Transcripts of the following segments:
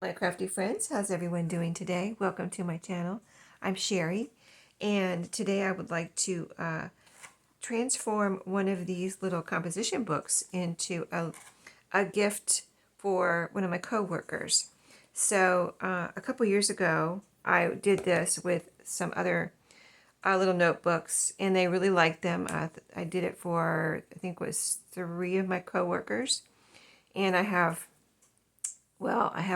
My crafty friends, how's everyone doing today? Welcome to my channel. I'm Sheree, and today I would like to transform one of these little composition books into a gift for one of my co-workers. So a couple years ago, I did this with some other little notebooks, and they really liked them. I did it for, I think it was 3 of my co-workers, and I have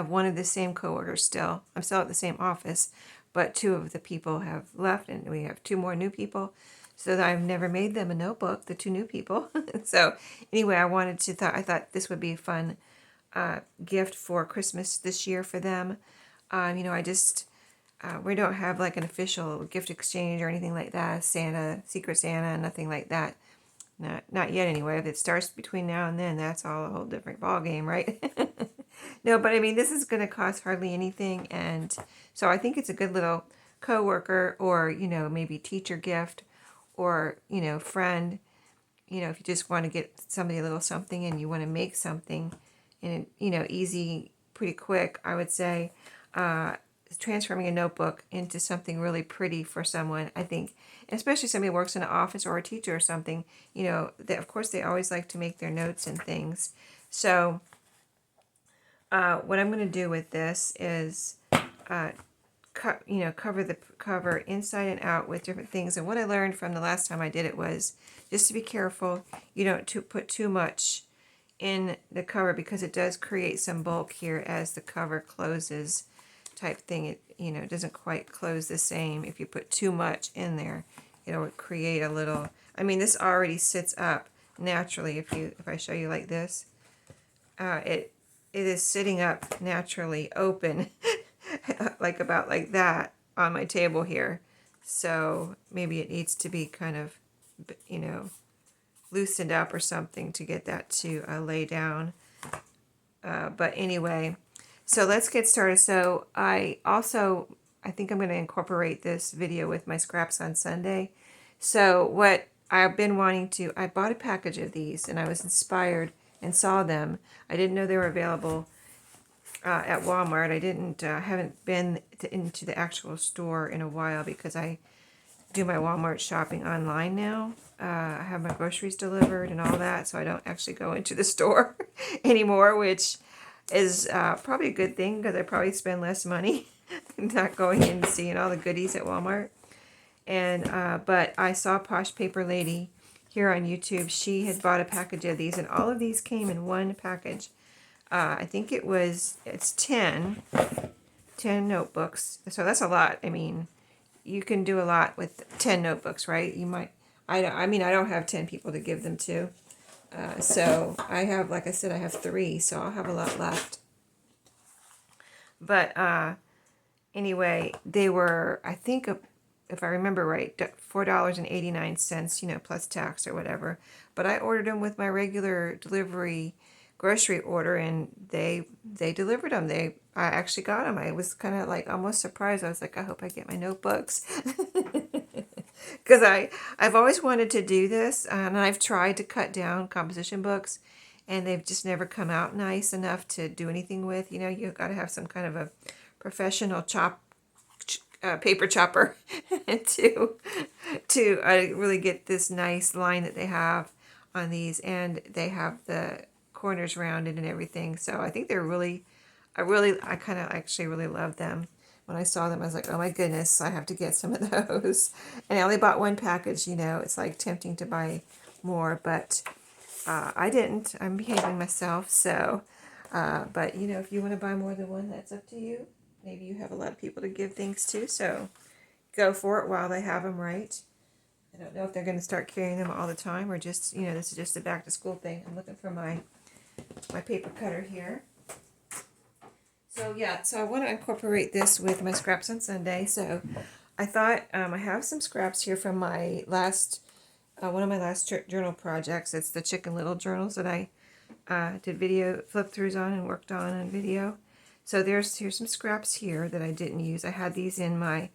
one of the same coworkers still. I'm still at the same office, but 2 of the people have left, and we have 2 more new people. So that I've never made them a notebook, the 2 new people. So anyway, I thought this would be a fun gift for Christmas this year for them. We don't have like an official gift exchange or anything like that. Secret Santa, nothing like that. Not yet anyway. If it starts between now and then, that's all a whole different ball game, right? No, but I mean, this is going to cost hardly anything, and so I think it's a good little coworker or, maybe teacher gift or, friend. If you just want to get somebody a little something and you want to make something and, easy, pretty quick, I would say transforming a notebook into something really pretty for someone, I think, especially somebody who works in an office or a teacher or something, of course, they always like to make their notes and things. So what I'm going to do with this is, cover the cover inside and out with different things. And what I learned from the last time I did it was just to be careful you don't put too much in the cover, because it does create some bulk here as the cover closes type thing. It doesn't quite close the same. If you put too much in there, it'll create a little, this already sits up naturally. If I show you like this, it is sitting up naturally open about like that on my table here. So maybe it needs to be kind of, loosened up or something to get that to lay down. But anyway, so let's get started. So I think I'm going to incorporate this video with my scraps on Sunday. So what I've been wanting to, I bought a package of these and I was inspired and saw them. I didn't know they were available at Walmart. Haven't been into the actual store in a while because I do my Walmart shopping online now. I have my groceries delivered and all that, so I don't actually go into the store anymore, which is probably a good thing because I probably spend less money not going in and seeing all the goodies at Walmart. And but I saw Posh Paper Lady here on YouTube. She had bought a package of these, and all of these came in one package. I think it's 10 notebooks. So that's a lot. You can do a lot with 10 notebooks, right? I don't have 10 people to give them to. So I have, like I said, I have 3, so I'll have a lot left. But anyway, they were, I think, if I remember right, $4.89, plus tax or whatever. But I ordered them with my regular delivery grocery order, and they delivered them. I actually got them. I was kind of like almost surprised. I was like, I hope I get my notebooks. Because I've always wanted to do this, and I've tried to cut down composition books, and they've just never come out nice enough to do anything with. You've got to have some kind of a professional paper chopper to really get this nice line that they have on these, and they have the corners rounded and everything. So I think they're really, I kind of actually really love them. When I saw them, I was like, oh my goodness, I have to get some of those. And I only bought one package, it's like tempting to buy more, but I didn't. I'm behaving myself. So, but if you want to buy more than one, that's up to you. Maybe you have a lot of people to give things to, so go for it while they have them, right? I don't know if they're going to start carrying them all the time, or just, this is just a back to school thing. I'm looking for my paper cutter here. So yeah, so I want to incorporate this with my scraps on Sunday. So I thought I have some scraps here from my last, one of my last journal projects. It's the Chicken Little journals that I did video flip-throughs on and worked on video. So here's some scraps here that I didn't use. I had these in my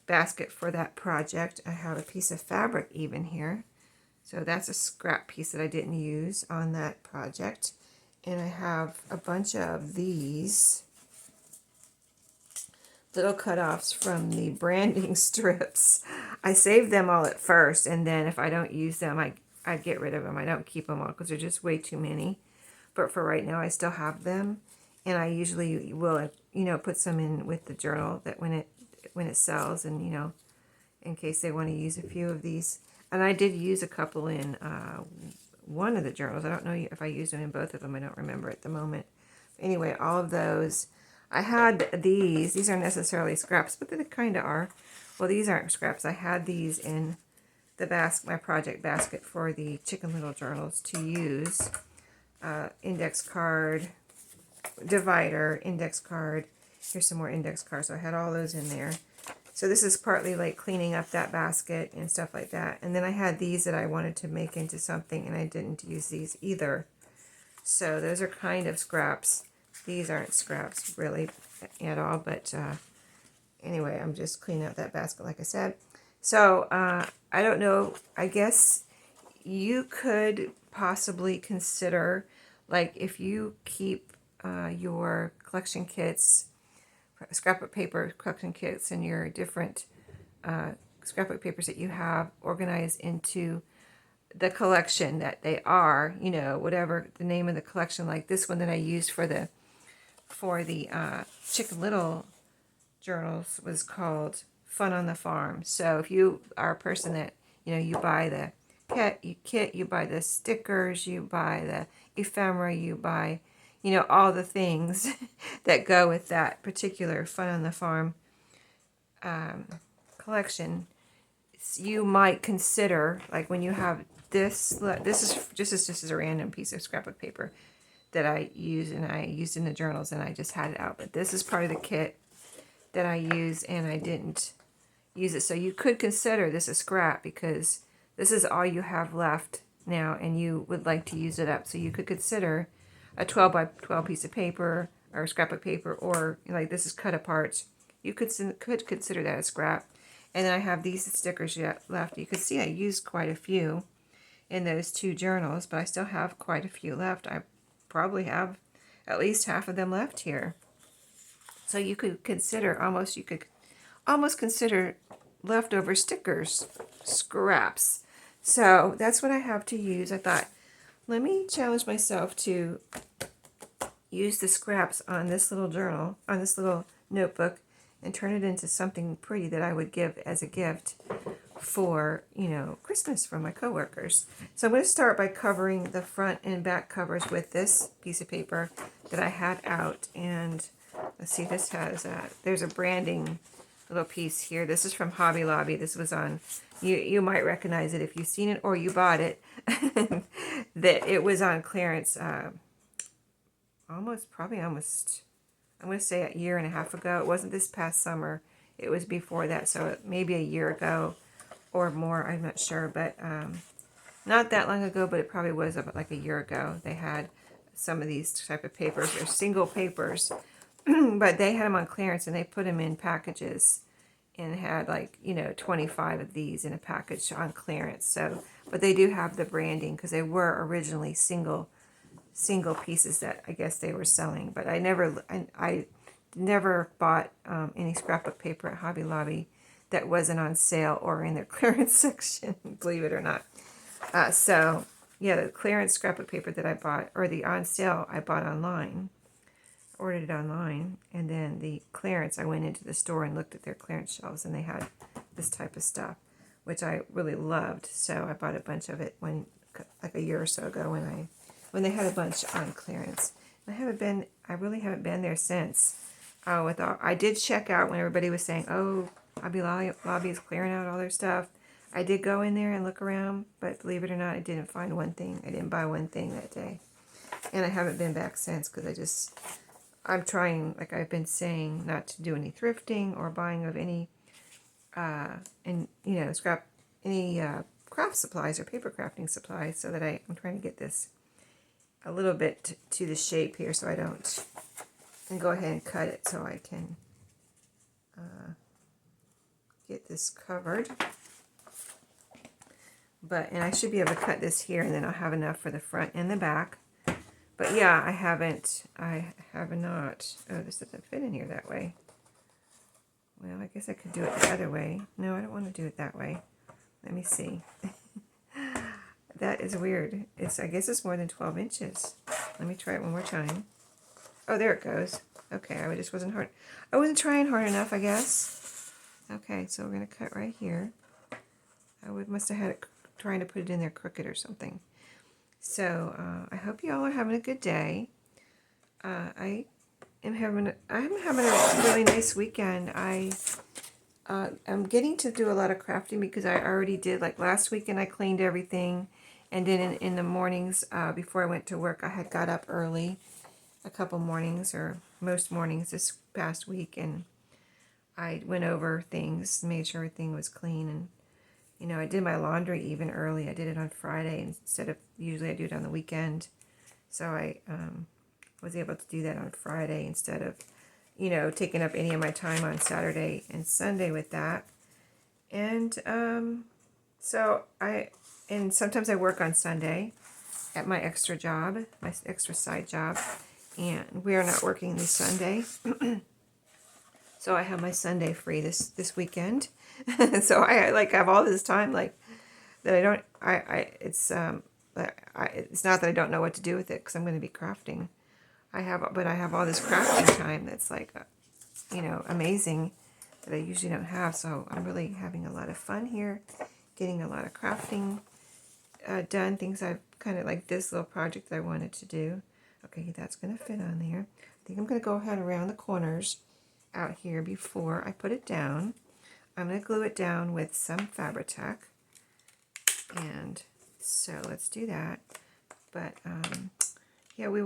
basket for that project. I have a piece of fabric even here. So that's a scrap piece that I didn't use on that project. And I have a bunch of these. little cutoffs from the branding strips. I save them all at first, and then if I don't use them, I get rid of them. I don't keep them all because they're just way too many. But for right now, I still have them, and I usually will, put some in with the journal that when it sells, and in case they want to use a few of these. And I did use a couple in one of the journals. I don't know if I used them in both of them. I don't remember at the moment. Anyway, all of those. I had these. These aren't necessarily scraps, but they kind of are. Well, these aren't scraps. I had these in the my project basket for the Chicken Little journals to use. Index card, divider, index card. Here's some more index cards. So I had all those in there. So this is partly like cleaning up that basket and stuff like that. And then I had these that I wanted to make into something, and I didn't use these either. So those are kind of scraps. These aren't scraps really at all, but anyway, I'm just cleaning out that basket like I said. So I don't know, I guess you could possibly consider, like if you keep your collection kits, scrapbook paper collection kits, and your different scrapbook papers that you have organized into the collection that they are, whatever the name of the collection, like this one that I used for the Chicken Little journals was called Fun on the Farm. So if you are a person that, you buy the kit, you buy the stickers, you buy the ephemera, you buy, all the things that go with that particular Fun on the Farm collection, you might consider, like when you have this is just a random piece of scrapbook paper that I use, and I used in the journals, and I just had it out. But this is part of the kit that I use, and I didn't use it. So you could consider this a scrap because this is all you have left now, and you would like to use it up. So you could consider a 12 by 12 piece of paper or scrapbook paper, or like this is cut apart. You could consider that a scrap. And then I have these stickers yet left. You can see I used quite a few in those two journals, but I still have quite a few left. I probably have at least half of them left here. So you could consider almost consider leftover stickers scraps. So that's what I have to use. I thought, let me challenge myself to use the scraps on this little journal, on this little notebook, and turn it into something pretty that I would give as a gift for, Christmas from my coworkers. So I'm going to start by covering the front and back covers with this piece of paper that I had out. And let's see, this has, there's a branding little piece here. This is from Hobby Lobby. This was on, you might recognize it if you've seen it or you bought it, that it was on clearance almost, I'm going to say a year and a half ago. It wasn't this past summer. It was before that, so maybe a year ago or more. I'm not sure, but not that long ago, but it probably was about like a year ago. They had some of these type of papers. They're single papers, but they had them on clearance, and they put them in packages and had 25 of these in a package on clearance. So, but they do have the branding because they were originally single pieces that I guess they were selling, but I never bought any scrapbook paper at Hobby Lobby that wasn't on sale or in their clearance section, believe it or not. So yeah, the clearance scrapbook paper that I bought, or the on sale, I bought online, ordered it online, and then the clearance, I went into the store and looked at their clearance shelves, and they had this type of stuff, which I really loved. So I bought a bunch of it like a year or so ago when they had a bunch on clearance. I really haven't been there since. I did check out when everybody was saying, oh, Hobby Lobby is clearing out all their stuff. I did go in there and look around, but believe it or not, I didn't find one thing. I didn't buy one thing that day. And I haven't been back since because I'm trying, like I've been saying, not to do any thrifting or buying of any, craft supplies or paper crafting supplies, so that I'm trying to get this a little bit to the shape here so I don't, and go ahead and cut it so I can get this covered. And I should be able to cut this here, and then I'll have enough for the front and the back. But yeah, I have not. Oh, this doesn't fit in here that way. Well, I guess I could do it the other way. No, I don't want to do it that way. Let me see. That is weird. I guess it's more than 12 inches. Let me try it one more time. Oh, there it goes. Okay, I just wasn't hard. I wasn't trying hard enough, I guess. Okay, so we're going to cut right here. Must have had it trying to put it in there crooked or something. So I hope you all are having a good day. I'm having a really nice weekend. I'm getting to do a lot of crafting because I already did, like last weekend I cleaned everything, and then in the mornings before I went to work I had got up early a couple mornings, or most mornings this past week, and I went over things, made sure everything was clean, and I did my laundry even early. I did it on Friday instead of, usually I do it on the weekend, so I was able to do that on Friday instead of taking up any of my time on Saturday and Sunday with that. And and sometimes I work on Sunday at my extra job, my extra side job, and we are not working this Sunday. So I have my Sunday free this weekend. So I have all this time that I don't, it's not that I don't know what to do with it, because I'm going to be crafting. But I have all this crafting time that's amazing, that I usually don't have. So I'm really having a lot of fun here, getting a lot of crafting done. Things I've kind of, like this little project that I wanted to do. Okay, that's going to fit on there. I think I'm going to go ahead around the corners out here before I put it down. I'm going to glue it down with some Fabri-Tac. And so let's do that. But yeah, we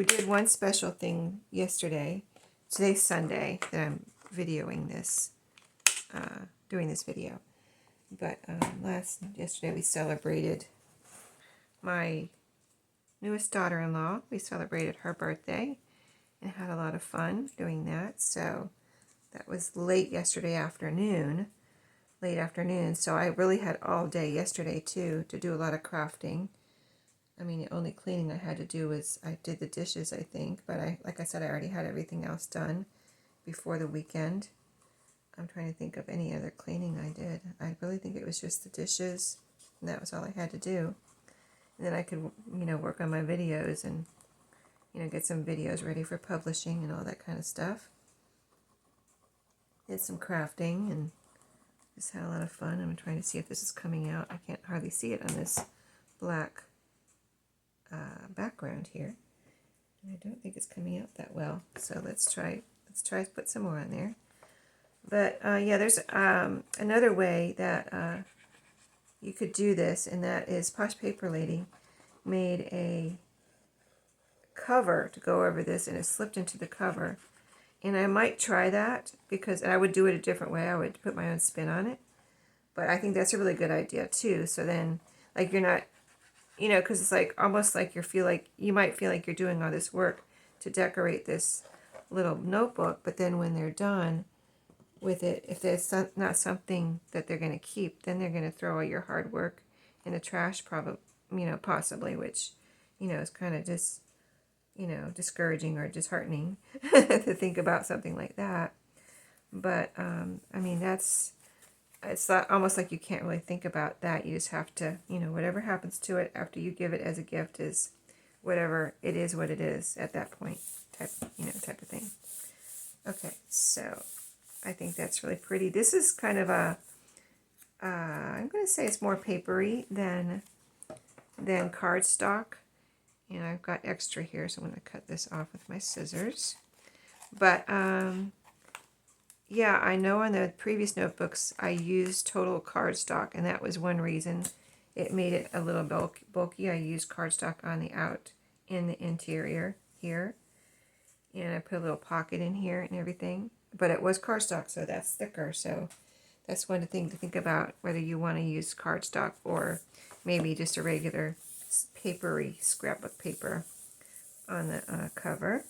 did one special thing yesterday. Today's Sunday that I'm videoing this, doing this video. But yesterday we celebrated my newest daughter-in-law. We celebrated her birthday and had a lot of fun doing that. So that was late afternoon. So I really had all day yesterday too to do a lot of crafting. I mean, the only cleaning I had to do was I did the dishes, I think, but like I said, I already had everything else done before the weekend. I'm trying to think of any other cleaning I did. I really think it was just the dishes, and that was all I had to do. And then I could, work on my videos and, get some videos ready for publishing and all that kind of stuff. Did some crafting and just had a lot of fun. I'm trying to see if this is coming out. I can't hardly see it on this black background here. I don't think it's coming out that well. So let's try to put some more on there. But yeah, there's another way that you could do this, and that is Posh Paper Lady made a cover to go over this, and it slipped into the cover. And I might try that, because I would do it a different way. I would put my own spin on it. But I think that's a really good idea too. So then, like, you're not, because it's like almost like you might feel like you're doing all this work to decorate this little notebook, but then when they're done with it, if there's not something that they're going to keep, then they're going to throw all your hard work in the trash, probably, possibly, which, is kind of just, discouraging or disheartening to think about something like that. But I mean, it's not, almost like you can't really think about that. You just have to, whatever happens to it after you give it as a gift is whatever it is, what it is at that point, type of thing. Okay, so I think that's really pretty. This is kind of I'm going to say it's more papery than cardstock. And I've got extra here, so I'm going to cut this off with my scissors. But yeah, I know on the previous notebooks I used total cardstock, and that was one reason it made it a little bulky. I used cardstock on the in the interior here, and I put a little pocket in here and everything. But it was cardstock, so that's thicker. So that's one thing to think about, whether you want to use cardstock or maybe just a regular papery scrapbook paper on the cover.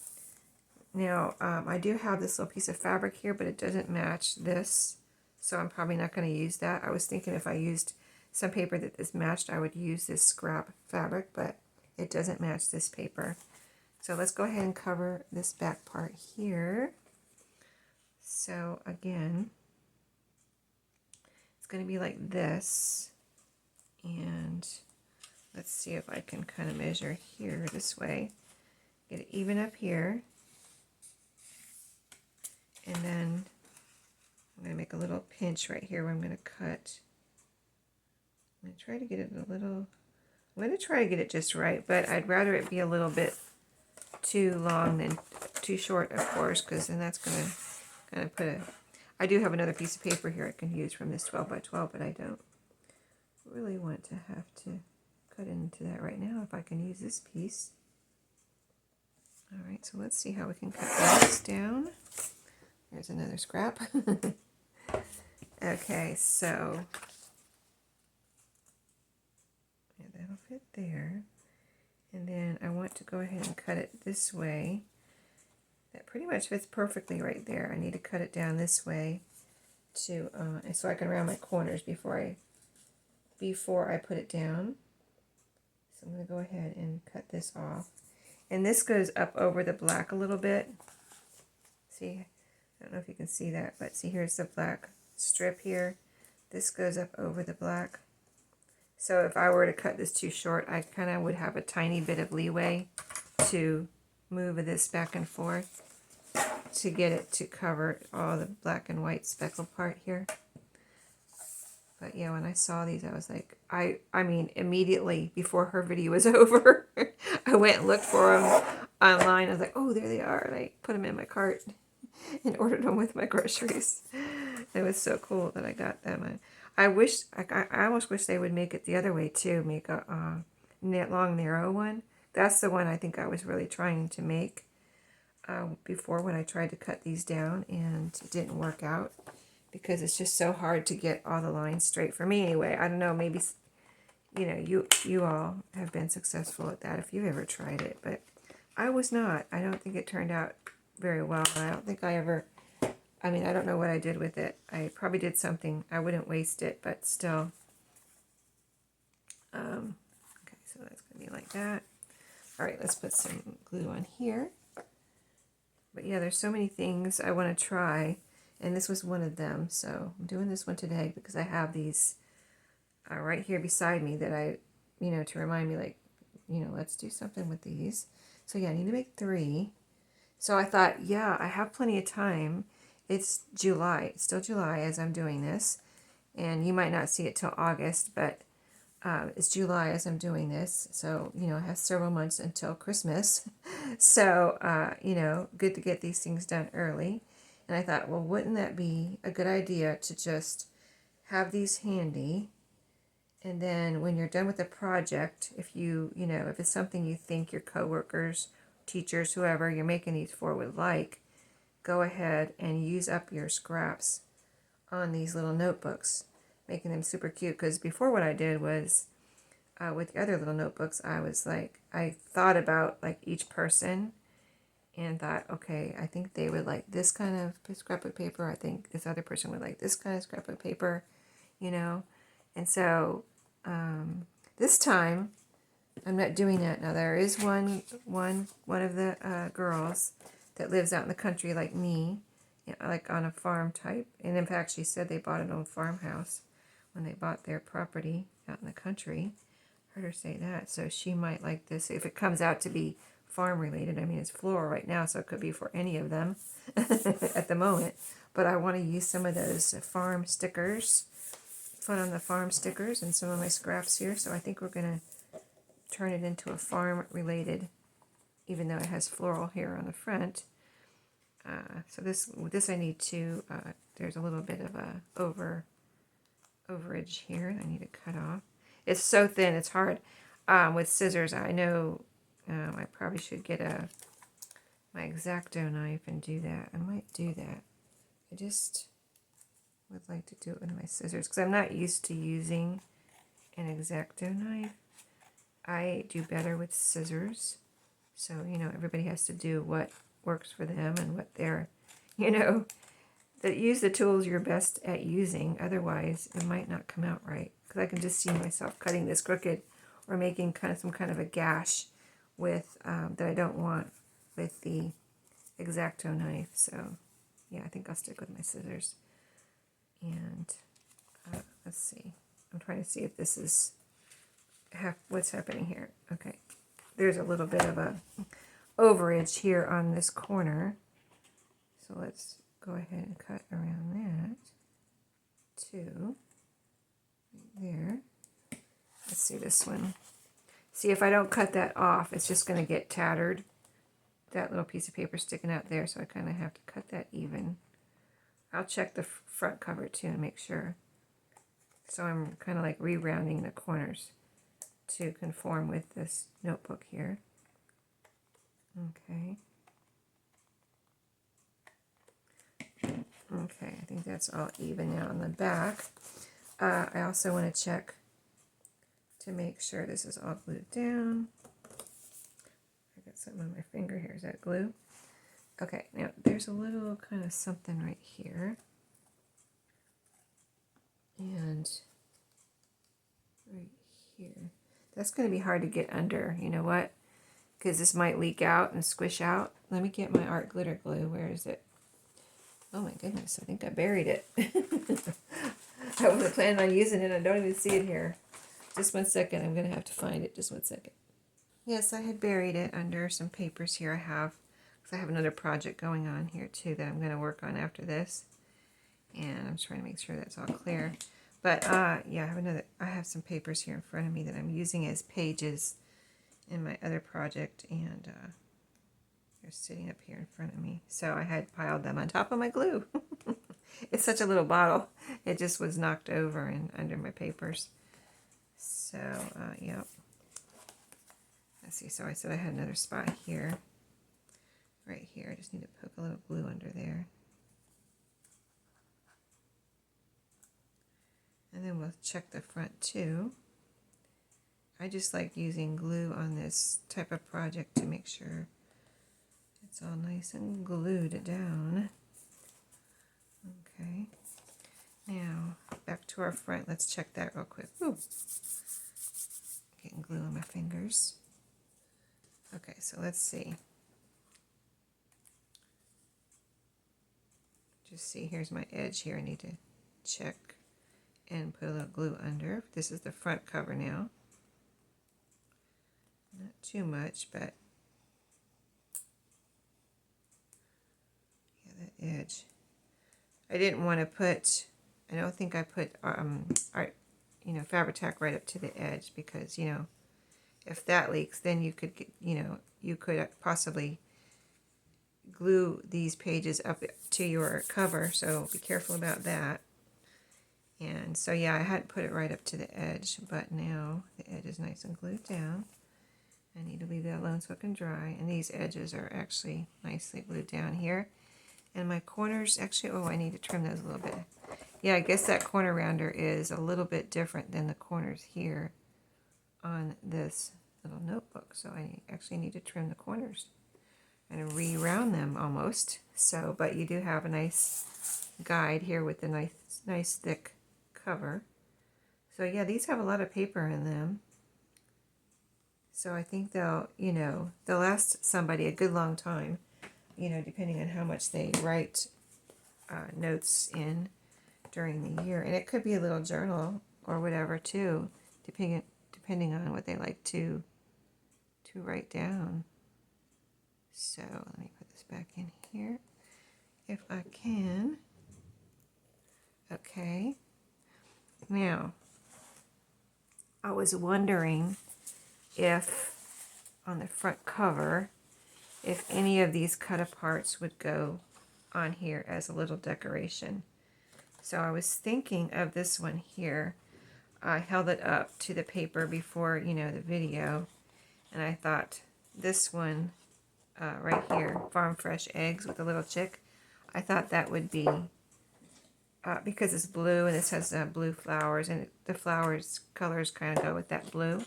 Now, I do have this little piece of fabric here, but it doesn't match this, so I'm probably not going to use that. I was thinking if I used some paper that is matched, I would use this scrap fabric, but it doesn't match this paper. So let's go ahead and cover this back part here. So again, it's going to be like this, and let's see if I can kind of measure here this way. Get it even up here, and then I'm going to make a little pinch right here where I'm going to cut. I'm going to try to get it a little, I'm going to try to get it just right, but I'd rather it be a little bit too long than too short, of course, because then that's going to kind of put a, I do have another piece of paper here I can use from this 12 by 12, but I don't really want to have to cut into that right now if I can use this piece. All right, so let's see how we can cut this down. There's another scrap. Okay, so yeah, that'll fit there. And then I want to go ahead and cut it this way. That pretty much fits perfectly right there. I need to cut it down this way to so I can round my corners before I put it down. So I'm going to go ahead and cut this off. And this goes up over the black a little bit. See, I don't know if you can see that, but see, here's the black strip here. This goes up over the black. So if I were to cut this too short, I kind of would have a tiny bit of leeway to move this back and forth to get it to cover all the black and white speckled part here. But yeah, when I saw these, I was like, I mean, immediately before her video was over, I went and looked for them online. I was like, oh, there they are. And I put them in my cart and ordered them with my groceries. It was so cool that I got them. I almost wish they would make it the other way too, make a long, narrow one. That's the one I think I was really trying to make before when I tried to cut these down, and it didn't work out because it's just so hard to get all the lines straight for me anyway. I don't know, maybe, you know, you all have been successful at that if you've ever tried it, but I was not. I don't think it turned out very well. I don't think I ever, I mean, I don't know what I did with it. I probably did something. I wouldn't waste it, but still. Okay, so that's going to be like that. All right, let's put some glue on here. But yeah, there's so many things I want to try, and this was one of them. So I'm doing this one today because I have these right here beside me that I, you know, to remind me, like, you know, let's do something with these. So yeah, I need to make 3. So I thought, yeah, I have plenty of time. It's July, it's still July as I'm doing this, and you might not see it till August, but it's July as I'm doing this, so, you know, I have several months until Christmas. So, you know, good to get these things done early. And I thought, well, wouldn't that be a good idea to just have these handy? And then when you're done with the project, if you know, if it's something you think your coworkers, teachers, whoever you're making these for would like, go ahead and use up your scraps on these little notebooks, making them super cute. Because before, what I did was with the other little notebooks, I was like, I thought about like each person and thought, okay, I think they would like this kind of scrapbook paper. I think this other person would like this kind of scrapbook paper, you know. And so this time I'm not doing that. Now there is one of the girls that lives out in the country like me, you know, like on a farm type. And in fact, she said they bought an old farmhouse when they bought their property out in the country. Heard her say that. So she might like this if it comes out to be farm related. I mean, it's floral right now, so it could be for any of them at the moment. But I want to use some of those farm stickers, fun on the farm stickers, and some of my scraps here. So I think we're going to turn it into a farm related, even though it has floral here on the front. So this I need to, there's a little bit of a overage here I need to cut off. It's so thin, it's hard with scissors. I know I probably should get my X-Acto knife and do that. I might do that. I just would like to do it with my scissors because I'm not used to using an X-Acto knife. I do better with scissors. So, you know, everybody has to do what works for them and what they're, you know, that use the tools you're best at using. Otherwise, it might not come out right. Because I can just see myself cutting this crooked or making kind of some kind of a gash with that I don't want with the X-Acto knife. So Yeah, I think I'll stick with my scissors. And let's see. I'm trying to see if this is what's happening here. Okay, there's a little bit of a overage here on this corner. So let's go ahead and cut around that too. Right there. Let's see this one. See, if I don't cut that off, it's just going to get tattered. That little piece of paper sticking out there, so I kind of have to cut that even. I'll check the front cover too and make sure. So I'm kind of like re-rounding the corners to conform with this notebook here. Okay. Okay, I think that's all even now on the back. I also want to check to make sure this is all glued down. I got something on my finger here. Is that glue? Okay, now there's a little kind of something right here. And right here. That's going to be hard to get under. You know what? Because this might leak out and squish out. Let me get my art glitter glue. Where is it? Oh my goodness, I think I buried it. I wasn't planning on using it. I don't even see it here. Just 1 second. I'm going to have to find it. Just 1 second. Yes, I had buried it under some papers here I have. Because I have another project going on here too that I'm going to work on after this. And I'm trying to make sure that's all clear. But yeah, I have some papers here in front of me that I'm using as pages in my other project. And they're sitting up here in front of me. So I had piled them on top of my glue. It's such a little bottle. It just was knocked over and under my papers. So, yep. Let's see. So I said I had another spot here. Right here. I just need to poke a little glue under there. And then we'll check the front too. I just like using glue on this type of project to make sure it's all nice and glued down. Okay. Now, back to our front. Let's check that real quick. Ooh. Getting glue on my fingers. Okay, so let's see. Just see, here's my edge here. I need to check and put a little glue under. This is the front cover now. Not too much, but yeah, that edge. I didn't want to put, I don't think I put Fabri-Tac right up to the edge because, you know, if that leaks, then you could get, you could possibly glue these pages up to your cover, so be careful about that. And so yeah, I hadn't put it right up to the edge, but now the edge is nice and glued down. I need to leave that alone so it can dry, and these edges are actually nicely glued down here. And my corners, actually, I need to trim those a little bit. Yeah, I guess that corner rounder is a little bit different than the corners here on this little notebook. So I actually need to trim the corners and re-round them almost. So, but you do have a nice guide here with the nice thick cover. So yeah, these have a lot of paper in them. So I think they'll last somebody a good long time, depending on how much they write notes in during the year. And it could be a little journal or whatever too, depending on what they like to write down. So let me put this back in here if I can. Okay. Now, I was wondering if on the front cover, if any of these cut aparts would go on here as a little decoration. So I was thinking of this one here. I held it up to the paper before, the video, and I thought this one right here, Farm Fresh Eggs with a little chick, I thought that would be, because it's blue and this has blue flowers, and the flowers colors kind of go with that blue.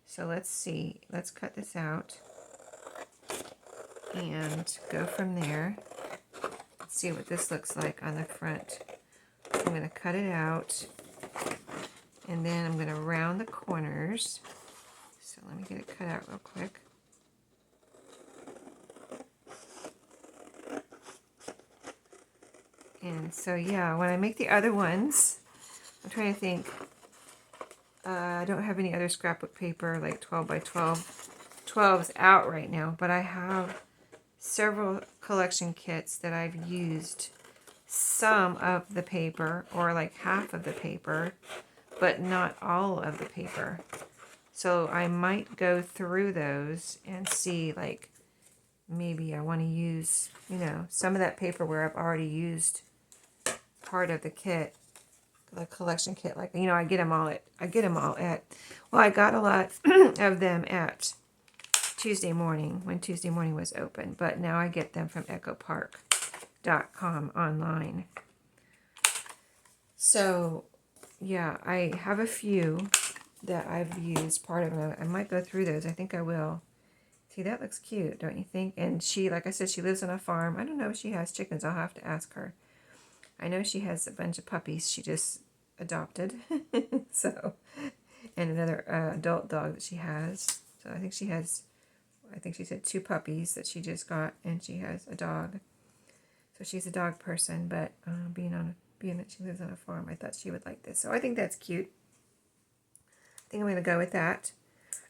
So let's see, let's cut this out and go from there. Let's see what this looks like on the front. I'm going to cut it out, and then I'm going to round the corners. So let me get it cut out real quick. And so, yeah, when I make the other ones, I'm trying to think. I don't have any other scrapbook paper like 12 by 12. 12 is out right now, but I have several collection kits that I've used some of the paper or like half of the paper, but not all of the paper. So I might go through those and see, like, maybe I want to use, you know, some of that paper where I've already used part of the kit, the collection kit. Like, you know, I get them all at, well, I got a lot of them at Tuesday morning when Tuesday morning was open, but now I get them from echopark.com online. So, yeah, I have a few that I've used part of them. I might go through those. I think I will. See, that looks cute, don't you think? And she, like I said, she lives on a farm. I don't know if she has chickens. I'll have to ask her. I know she has a bunch of puppies she just adopted. So, and another adult dog that she has. So I think she said 2 puppies that she just got, and she has a dog. So she's a dog person, but being that she lives on a farm, I thought she would like this. So I think that's cute. I think I'm going to go with that.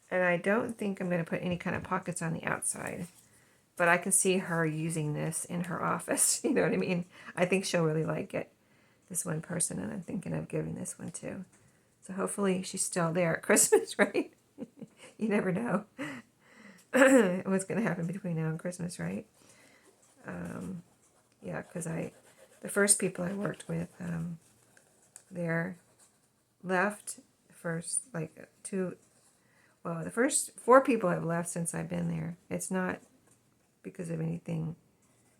And I don't think I'm going to put any kind of pockets on the outside. But I can see her using this in her office. You know what I mean? I think she'll really like it. This one person, and I'm thinking of giving this one too. So hopefully she's still there at Christmas, right? You never know what's going to happen between now and Christmas, right? Yeah, because the first people I worked with, they're left. The first 4 people have left since I've been there. It's not because of anything,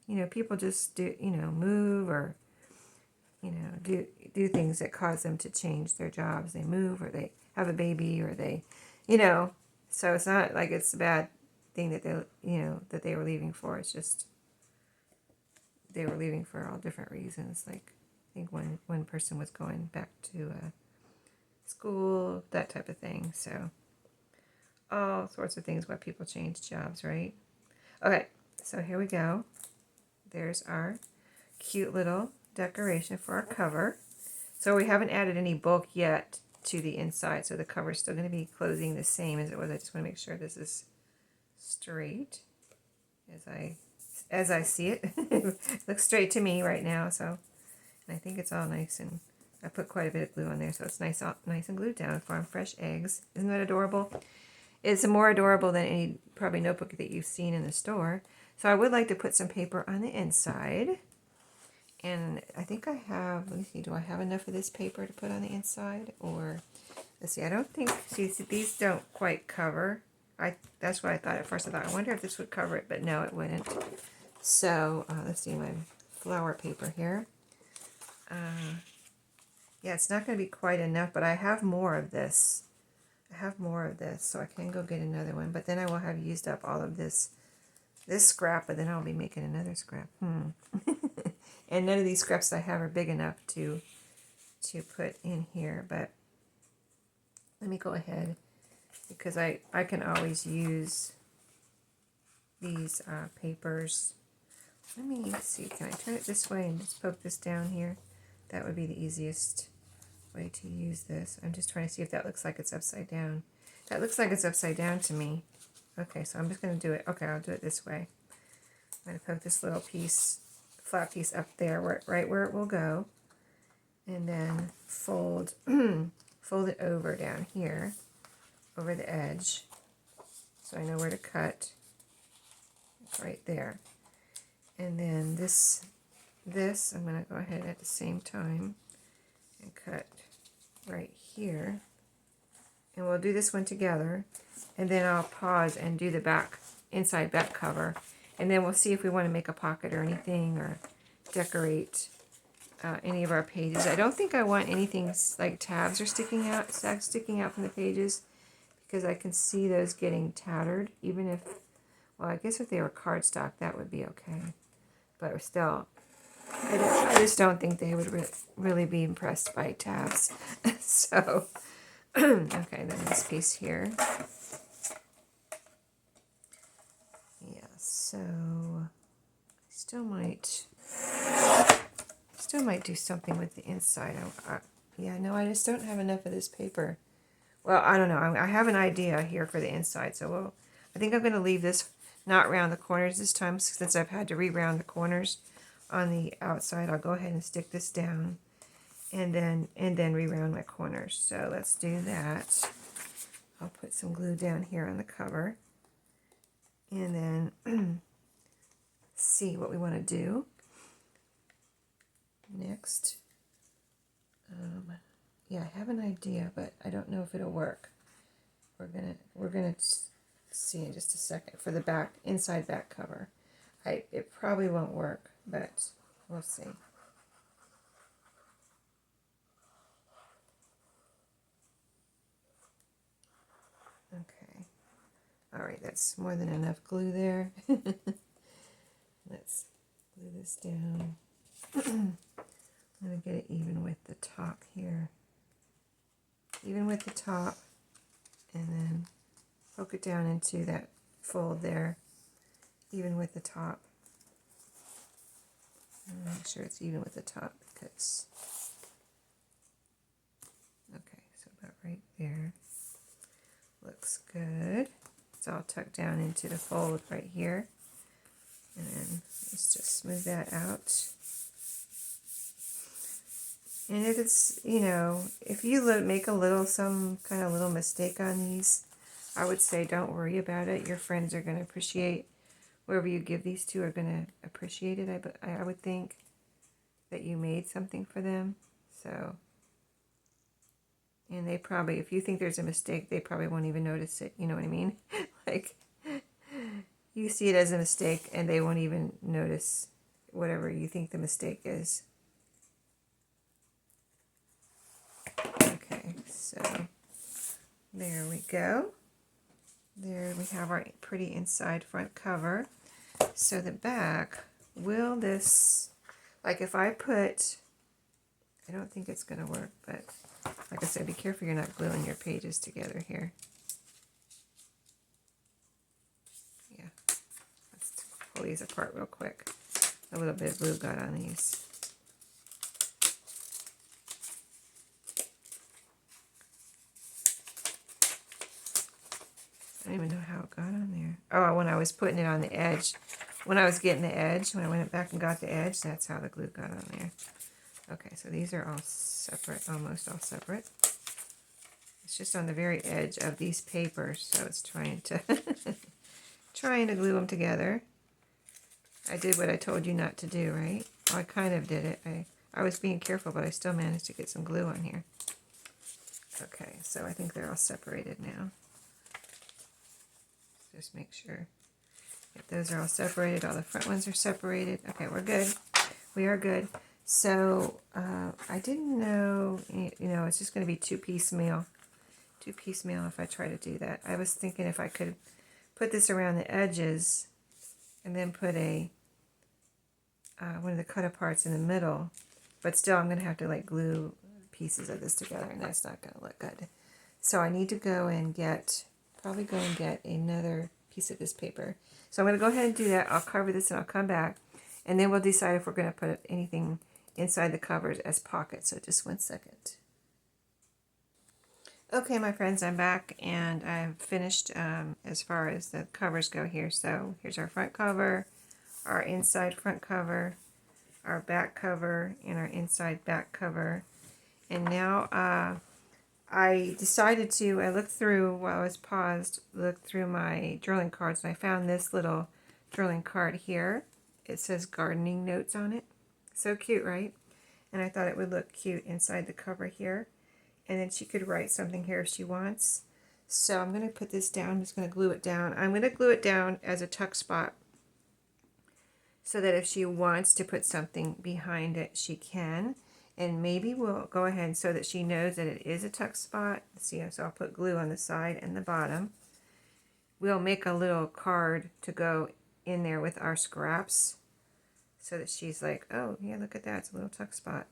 you know, people just do, you know, move or, you know, do things that cause them to change their jobs. They move or they have a baby or they, you know, so it's not like it's a bad thing that they, you know, that they were leaving for. It's just they were leaving for all different reasons. Like I think one person was going back to school, that type of thing. So all sorts of things why people change jobs, right? Okay, so here we go. There's our cute little decoration for our cover. So we haven't added any bulk yet to the inside, so the cover's still going to be closing the same as it was. I just want to make sure this is straight as I see it. It looks straight to me right now, so and I think it's all nice, and I put quite a bit of glue on there, so it's nice and glued down. Farm fresh eggs. Isn't that adorable? It's more adorable than any probably notebook that you've seen in the store. So I would like to put some paper on the inside. And I think I have, let me see, do I have enough of this paper to put on the inside? Or, let's see, I don't think, see these don't quite cover. That's what I thought at first. I thought, I wonder if this would cover it, but no, it wouldn't. So, let's see, my flower paper here. Yeah, it's not going to be quite enough, but I have more of this. So I can go get another one. But then I will have used up all of this scrap, but then I'll be making another scrap. And none of these scraps I have are big enough to put in here. But let me go ahead, because I can always use these papers. Let me see, can I turn it this way and just poke this down here? That would be the easiest way to use this. I'm just trying to see if that looks like it's upside down. That looks like it's upside down to me. Okay, so I'm just going to do it. Okay, I'll do it this way. I'm going to poke this little piece, flat piece up there, right where it will go. And then fold it over down here, over the edge. So I know where to cut. It's right there. And then this I'm going to go ahead at the same time and cut right here. And we'll do this one together, and then I'll pause and do the inside back cover, and then we'll see if we want to make a pocket or anything, or decorate any of our pages. I don't think I want anything like tabs sticking out from the pages, because I can see those getting tattered, even if, well, I guess if they were cardstock, that would be okay. But still, I just don't think they would really be impressed by tabs. So, okay, then this piece here. Yeah, so I still still might do something with the inside. Yeah, no, I just don't have enough of this paper. Well, I don't know. I have an idea here for the inside, so I think I'm going to leave this not round the corners this time, since I've had to re-round the corners on the outside. I'll go ahead and stick this down, and then re-round my corners. So let's do that. I'll put some glue down here on the cover, and then see what we want to do next. Yeah, I have an idea, but I don't know if it'll work. We're gonna see in just a second for the inside back cover. It probably won't work, but we'll see. Okay. All right, that's more than enough glue there. Let's glue this down. I'm gonna get it even with the top here. Even with the top, and then poke it down into that fold there, even with the top. And make sure it's even with the top, because, okay, so about right there. Looks good. It's all tucked down into the fold right here. And then let's just smooth that out. And if it's, if you make some kind of little mistake on these, I would say don't worry about it. Your friends are going to appreciate, whoever you give these to are going to appreciate it. I would think that you made something for them. So, and they probably, if you think there's a mistake, they probably won't even notice it. You know what I mean? Like, you see it as a mistake and they won't even notice whatever you think the mistake is. Okay, so there we go. There we have our pretty inside front cover. So the back, will this, like if I put, I don't think it's going to work, but like I said, be careful you're not gluing your pages together here. Yeah, let's pull these apart real quick. A little bit of glue got on these. I don't even know how it got on there. Oh, when I was putting it on the edge. When I was getting the edge, when I went back and got the edge, that's how the glue got on there. Okay, so these are all separate, almost all separate. It's just on the very edge of these papers, so it's trying to trying to glue them together. I did what I told you not to do, right? Well, I kind of did it. I was being careful, but I still managed to get some glue on here. Okay, so I think they're all separated now. Just make sure. Yep, those are all separated. All the front ones are separated. Okay, we're good. We are good. So I didn't know, it's just going to be two piecemeal if I try to do that. I was thinking if I could put this around the edges and then put one of the cut aparts in the middle, but still I'm going to have to like glue pieces of this together, and that's not going to look good. So I need to probably go and get another piece of this paper. So I'm going to go ahead and do that. I'll cover this and I'll come back, and then we'll decide if we're going to put anything inside the covers as pockets. So just 1 second. Okay, my friends, I'm back, and I've finished as far as the covers go here. So here's our front cover, our inside front cover, our back cover, and our inside back cover. And now I decided I looked through, while I was paused, looked through my journaling cards, and I found this little journaling card here. It says gardening notes on it. So cute, right? And I thought it would look cute inside the cover here. And then she could write something here if she wants. So I'm going to put this down. I'm just going to glue it down. I'm going to glue it down as a tuck spot, so that if she wants to put something behind it, she can. And maybe we'll go ahead so that she knows that it is a tuck spot. See, so I'll put glue on the side and the bottom. We'll make a little card to go in there with our scraps, so that she's like, oh yeah, look at that, it's a little tuck spot,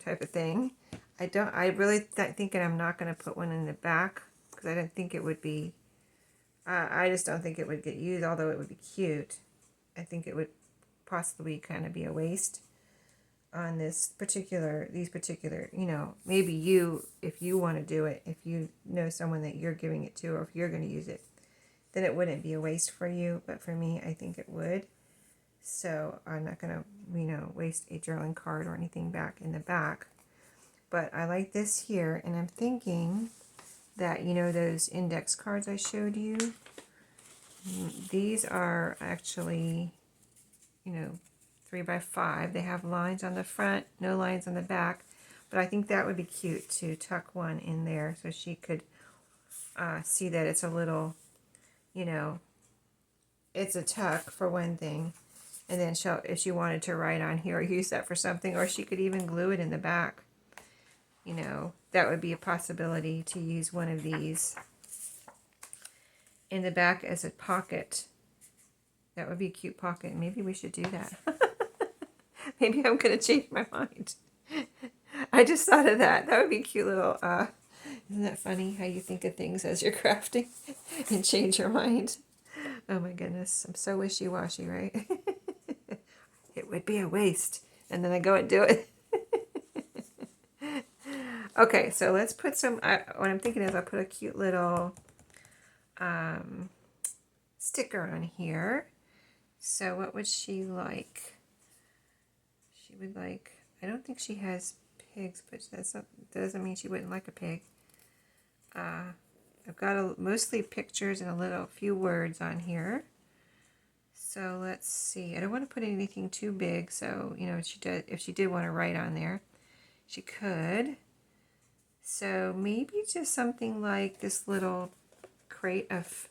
type of thing. I really thinking I'm not going to put one in the back, because I didn't think it would be, I just don't think it would get used, although it would be cute. I think it would possibly kind of be a waste. on these particular, you know, maybe you, if you want to do it, if you know someone that you're giving it to, or if you're going to use it, then it wouldn't be a waste for you. But for me, I think it would. So I'm not going to, you know, waste a journaling card or anything back in the back. But I like this here, and I'm thinking that, you know, those index cards I showed you, these are actually, you know, 3x5. They have lines on the front, no lines on the back, but I think that would be cute to tuck one in there so she could see that it's a little, you know, it's a tuck for one thing, and then she'll, if she wanted to write on here or use that for something, or she could even glue it in the back. You know, that would be a possibility to use one of these in the back as a pocket. That would be a cute pocket. Maybe we should do that. Maybe I'm going to change my mind. I just thought of that. That would be a cute little, isn't that funny how you think of things as you're crafting and change your mind? Oh my goodness. I'm so wishy-washy, right? It would be a waste. And then I go and do it. Okay, so let's put some, what I'm thinking is I'll put a cute little sticker on here. So what would she like? She would like, I don't think she has pigs, but that doesn't mean she wouldn't like a pig. I've got mostly pictures and a few words on here. So let's see. I don't want to put anything too big, so, you know, if she did want to write on there, she could. So maybe just something like this little crate of,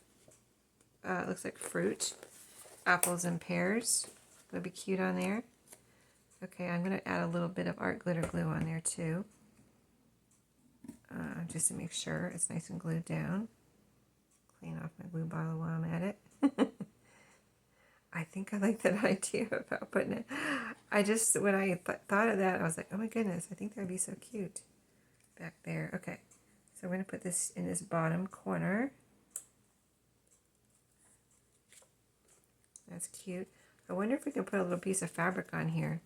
looks like fruit, apples and pears. Would be cute on there. Okay, I'm going to add a little bit of art glitter glue on there too. Just to make sure it's nice and glued down. Clean off my glue bottle while I'm at it. I think I like that idea about putting it. I just, when I thought of that, I was like, oh my goodness, I think that would be so cute. Back there. Okay, so we're going to put this in this bottom corner. That's cute. I wonder if we can put a little piece of fabric on here.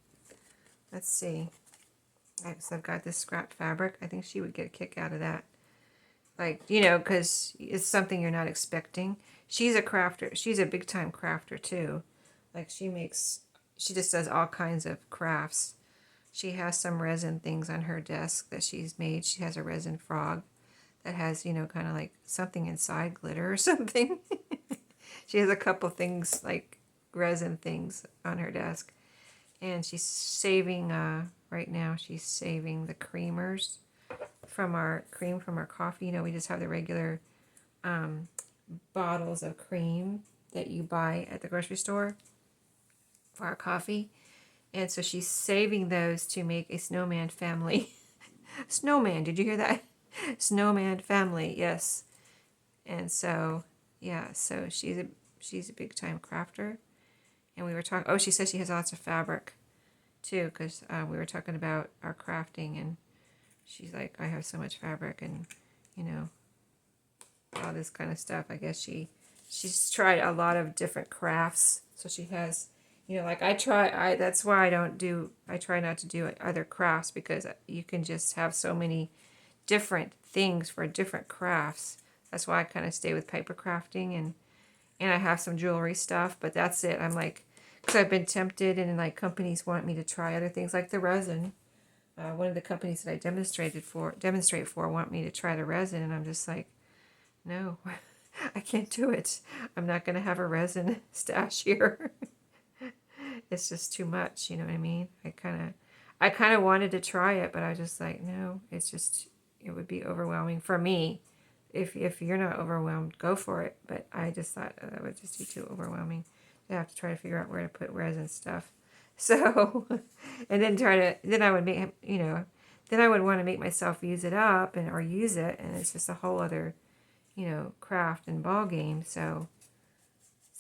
Let's see. So I've got this scrap fabric. I think she would get a kick out of that. Like, you know, because it's something you're not expecting. She's a crafter. She's a big time crafter too. Like she just does all kinds of crafts. She has some resin things on her desk that she's made. She has a resin frog that has, you know, kind of like something inside glitter or something. She has a couple things like resin things on her desk. And she's saving, right now she's saving the creamers from our cream from our coffee. You know, we just have the regular bottles of cream that you buy at the grocery store for our coffee. And so she's saving those to make a snowman family. Snowman, did you hear that? Snowman family, yes. And so, yeah, so she's a big time crafter. And we were talking, oh, she says she has lots of fabric too, because we were talking about our crafting, and she's like, I have so much fabric, and, you know, all this kind of stuff. I guess she's tried a lot of different crafts. So she has, you know, like that's why I try not to do other crafts, because you can just have so many different things for different crafts. That's why I kind of stay with paper crafting, and I have some jewelry stuff, but that's it. I'm like, because I've been tempted, and like companies want me to try other things like the resin. One of the companies that I demonstrate for want me to try the resin, and I'm just like, no, I can't do it. I'm not going to have a resin stash here. It's just too much, you know what I mean? I kind of wanted to try it, but I was just like, no, it would be overwhelming for me. If you're not overwhelmed, go for it. But I just thought that would just be too overwhelming to have to try to figure out where to put resin stuff. So, and then I would make, you know, then I would want to make myself use it up or use it, and it's just a whole other, you know, craft and ball game. So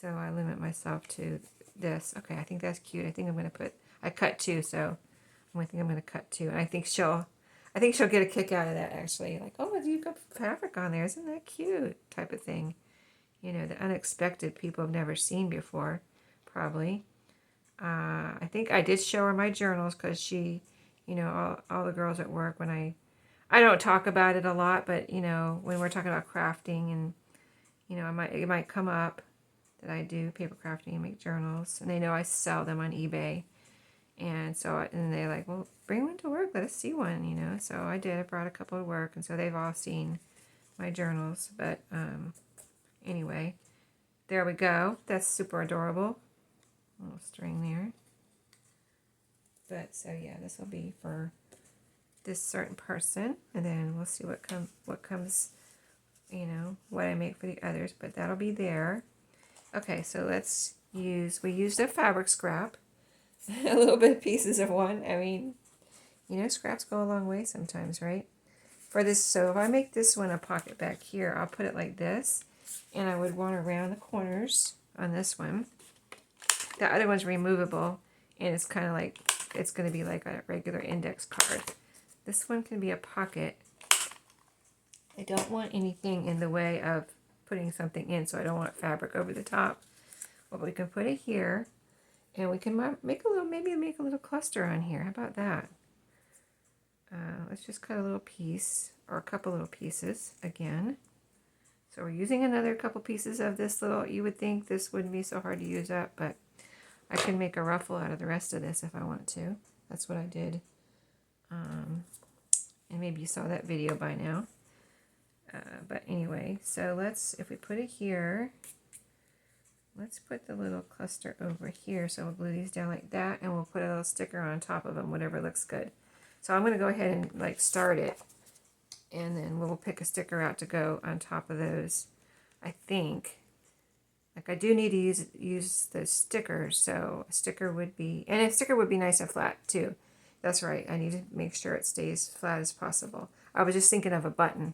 I limit myself to this. Okay, I think that's cute. I think I'm going to I cut two, so I'm going to cut two. And I think she'll get a kick out of that, actually. Like, oh, you got fabric on there. Isn't that cute? Type of thing. You know, the unexpected people have never seen before, probably. I think I did show her my journals because she, you know, all the girls at work, when I don't talk about it a lot, but, you know, when we're talking about crafting and, you know, it might come up that I do paper crafting and make journals, and they know I sell them on eBay. And so, and they're like, well, bring one to work, let us see one, you know. So I did. I brought a couple to work, and so they've all seen my journals. But anyway, there we go. That's super adorable. A little string there. But so yeah, this will be for this certain person, and then we'll see what comes, you know, what I make for the others. But that'll be there. Okay, so we used a fabric scrap. A little bit of pieces of one. I mean, you know, scraps go a long way sometimes, right? For this, so if I make this one a pocket back here, I'll put it like this, and I would want to round the corners on this one. The other one's removable, and it's kind of like, it's going to be like a regular index card. This one can be a pocket. I don't want anything in the way of putting something in, so I don't want fabric over the top. Well, we can put it here. And we can maybe make a little cluster on here. How about that? Let's just cut a little piece, or a couple little pieces again. So we're using another couple pieces of this little, you would think this wouldn't be so hard to use up, but I can make a ruffle out of the rest of this if I want to. That's what I did. And maybe you saw that video by now. But anyway, so if we put it here, let's put the little cluster over here. So we'll glue these down like that, and we'll put a little sticker on top of them, whatever looks good. So I'm going to go ahead and like start it, and then we'll pick a sticker out to go on top of those. I think, like, I do need to use the stickers, so a sticker would be nice and flat too. That's right, I need to make sure it stays flat as possible. I was just thinking of a button,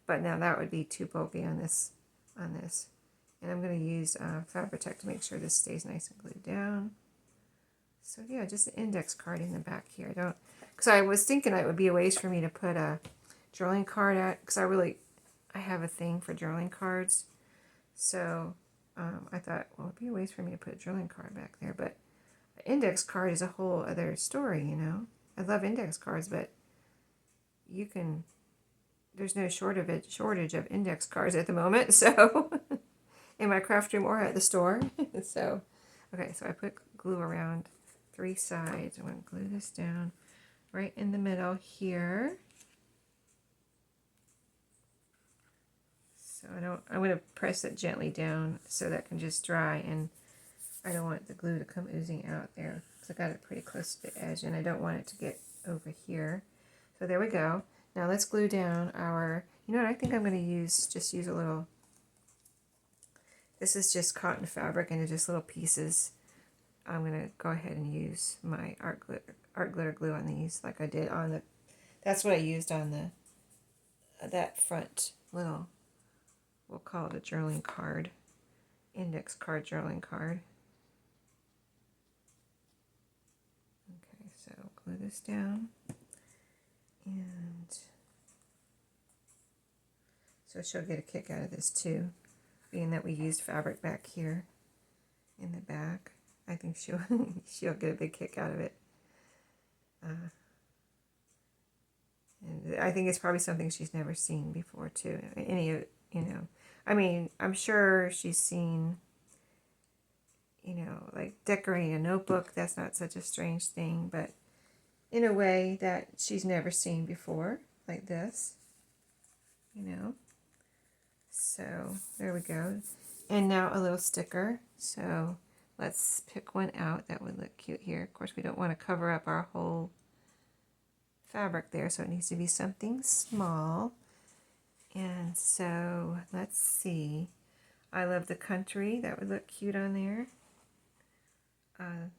but now that would be too bulky on this. And I'm going to use Fabri-Tac to make sure this stays nice and glued down. So yeah, just an index card in the back here. Because I was thinking it would be a ways for me to put a journaling card at, because I have a thing for journaling cards. So I thought, well, it'd be a ways for me to put a journaling card back there. But an index card is a whole other story, you know. I love index cards, but there's no shortage of index cards at the moment, so in my craft room or at the store. So, okay, so I put glue around 3 sides. I'm going to glue this down right in the middle here. So I'm going to press it gently down so that can just dry, and I don't want the glue to come oozing out there because I got it pretty close to the edge, and I don't want it to get over here. So there we go. Now let's glue down you know what, I think I'm going to just use a little. This is just cotton fabric and just little pieces. I'm going to go ahead and use my art glitter glue on these, like I did on that's what I used on that front little, we'll call it a journaling card, index card, journaling card. Okay, so glue this down, and so she'll get a kick out of this too, being that we used fabric back here in the back. I think she'll get a big kick out of it. And I think it's probably something she's never seen before too. I mean, I'm sure she's seen, you know, like decorating a notebook. That's not such a strange thing, but in a way that she's never seen before, like this, you know. So there we go. And now a little sticker. So let's pick one out that would look cute here. Of course, we don't want to cover up our whole fabric there, so it needs to be something small. And so let's see. I love the country. That would look cute on there.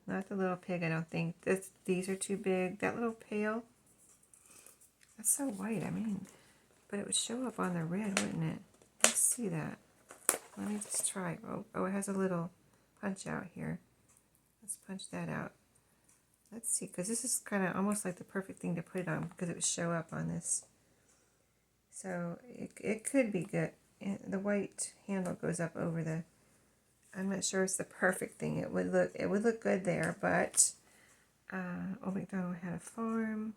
Not the little pig, I don't think. These are too big. That little pail, that's so white, I mean, but it would show up on the red, wouldn't it? Let's see that. Let me just try. Oh, it has a little punch out here. Let's punch that out. Let's see, because this is kind of almost like the perfect thing to put it on, because it would show up on this. So it could be good. And the white handle goes up over the I'm not sure it's the perfect thing. It would look good there, but Old MacDonald Had a Farm.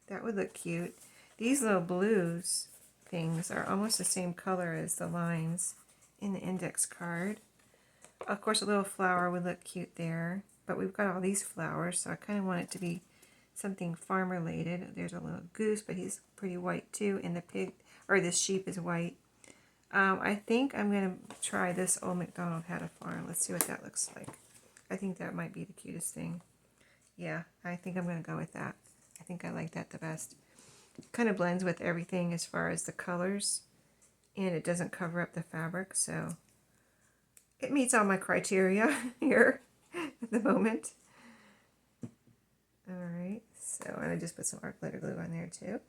That would look cute. These little blues things are almost the same color as the lines in the index card. Of course, a little flower would look cute there, but we've got all these flowers, so I kind of want it to be something farm related. There's a little goose, but he's pretty white too, and the pig, or the sheep is white. I think I'm going to try this Old MacDonald Had a Farm. Let's see what that looks like. I think that might be the cutest thing. Yeah, I think I'm going to go with that. I think I like that the best. It kind of blends with everything as far as the colors, and it doesn't cover up the fabric, so it meets all my criteria here at the moment. Alright, so and I just put some art glitter glue on there too.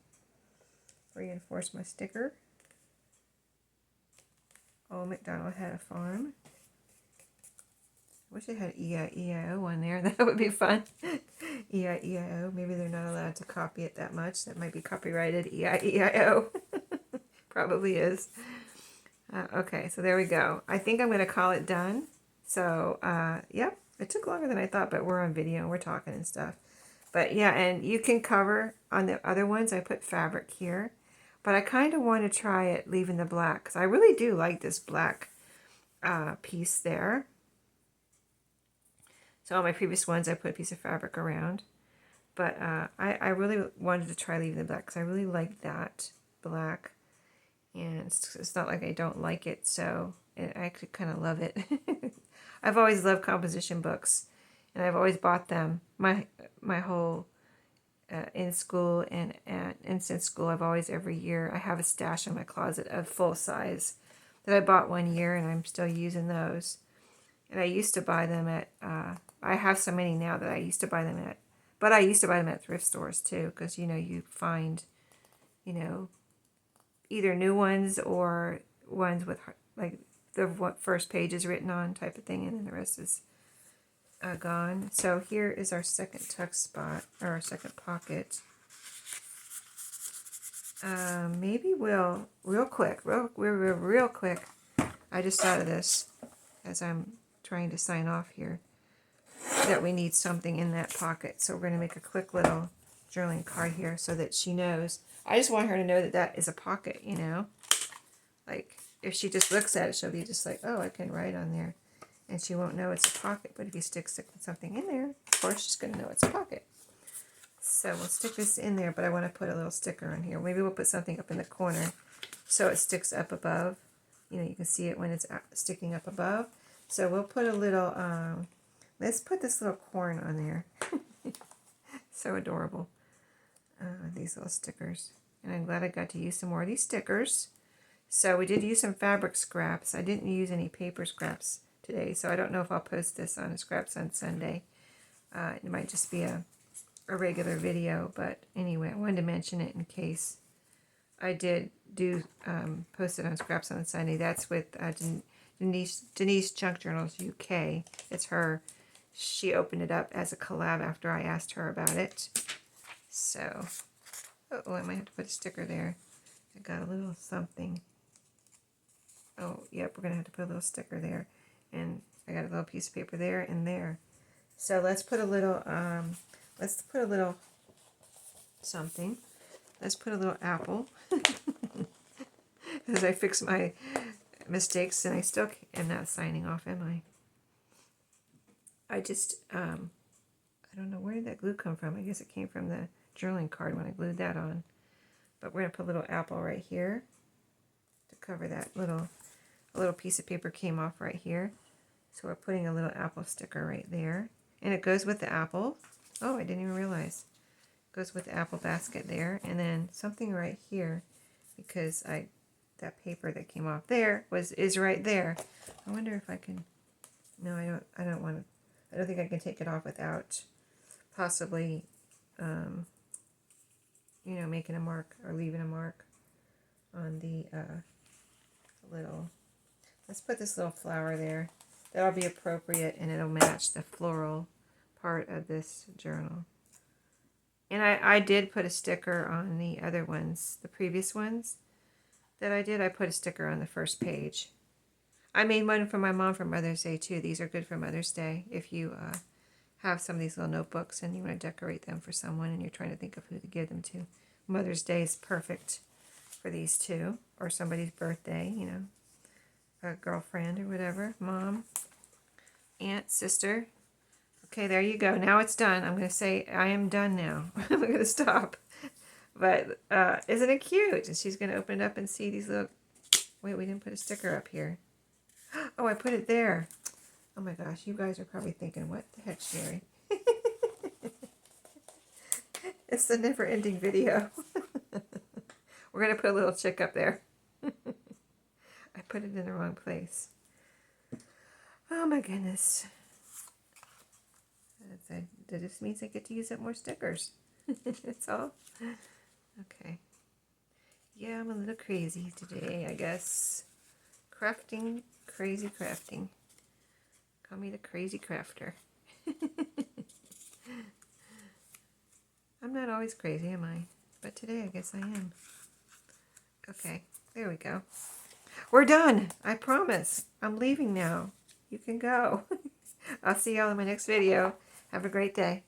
Reinforce my sticker. Old MacDonald Had a Farm. I wish it had E-I-E-I-O on there. That would be fun. E-I-E-I-O. Maybe they're not allowed to copy it that much. That might be copyrighted. E-I-E-I-O. Probably is. Okay, so there we go. I think I'm going to call it done. So, yep, it took longer than I thought, but we're on video and we're talking and stuff. But yeah, and you can cover on the other ones. I put fabric here. But I kind of want to try it leaving the black, because I really do like this black piece there. So all my previous ones, I put a piece of fabric around. But I really wanted to try leaving the black, because I really like that black. And it's not like I don't like it, so I actually kind of love it. I've always loved composition books, and I've always bought them. My whole in school and since school, I've always, every year, I have a stash in my closet of full size that I bought one year, and I'm still using those. And I used to buy them at, I have so many now that I used to buy them at, but I used to buy them at thrift stores too, because, you know, you find, you know, either new ones or ones with, like, the first page is written on type of thing, and then the rest is gone. So here is our second tuck spot, or our second pocket. Maybe we'll, real quick, I just thought of this as I'm trying to sign off here, that we need something in that pocket. So we're going to make a quick little journaling card here so that she knows. I just want her to know that that is a pocket, you know. Like, if she just looks at it, she'll be just like, oh, I can write on there. And she won't know it's a pocket. But if you stick something in there, of course, she's going to know it's a pocket. So we'll stick this in there, but I want to put a little sticker on here. Maybe we'll put something up in the corner so it sticks up above. You know, you can see it when it's sticking up above. So we'll put a little, let's put this little corn on there. So adorable. These little stickers. And I'm glad I got to use some more of these stickers. So we did use some fabric scraps. I didn't use any paper scraps today, so I don't know if I'll post this on a Scraps on Sunday. It might just be a regular video, but anyway, I wanted to mention it in case I did do post it on Scraps on Sunday. That's with Denise Junk Journals UK. It's her. She opened it up as a collab after I asked her about it. So, oh, I might have to put a sticker there. I got a little something. Oh, yep, we're going to have to put a little sticker there. And I got a little piece of paper there and there. So let's put a little, something. Let's put a little apple. As I fix my mistakes, and I still am not signing off, am I? I just, I don't know, where did that glue come from? I guess it came from the journaling card when I glued that on. But we're going to put a little apple right here to cover that a little piece of paper came off right here. So we're putting a little apple sticker right there. And it goes with the apple. Oh, I didn't even realize. It goes with the apple basket there. And then something right here, because that paper that came off there is right there. I wonder if I can, no, I don't want to, I don't think I can take it off without possibly, you know, making a mark or leaving a mark on the little, let's put this little flower there. That'll be appropriate, and it'll match the floral part of this journal. And I did put a sticker on the other ones, the previous ones that I did. I put a sticker on the first page. I made one for my mom for Mother's Day too. These are good for Mother's Day if you have some of these little notebooks and you want to decorate them for someone and you're trying to think of who to give them to. Mother's Day is perfect for these two, or somebody's birthday, you know, a girlfriend or whatever, mom, aunt, sister. Okay, there you go. Now it's done. I'm going to say I am done now. I'm going to stop. But isn't it cute? And she's going to open it up and see these little... Wait, we didn't put a sticker up here. Oh, I put it there. Oh my gosh, you guys are probably thinking, what the heck, Sheree? It's the never-ending video. We're going to put a little chick up there. I put it in the wrong place. Oh my goodness. That just means I get to use up more stickers. That's all. Okay. Yeah, I'm a little crazy today, I guess. Crafting, crazy crafting. Call me the crazy crafter. I'm not always crazy, am I? But today I guess I am. Okay, there we go. We're done. I promise. I'm leaving now. You can go. I'll see y'all in my next video. Have a great day.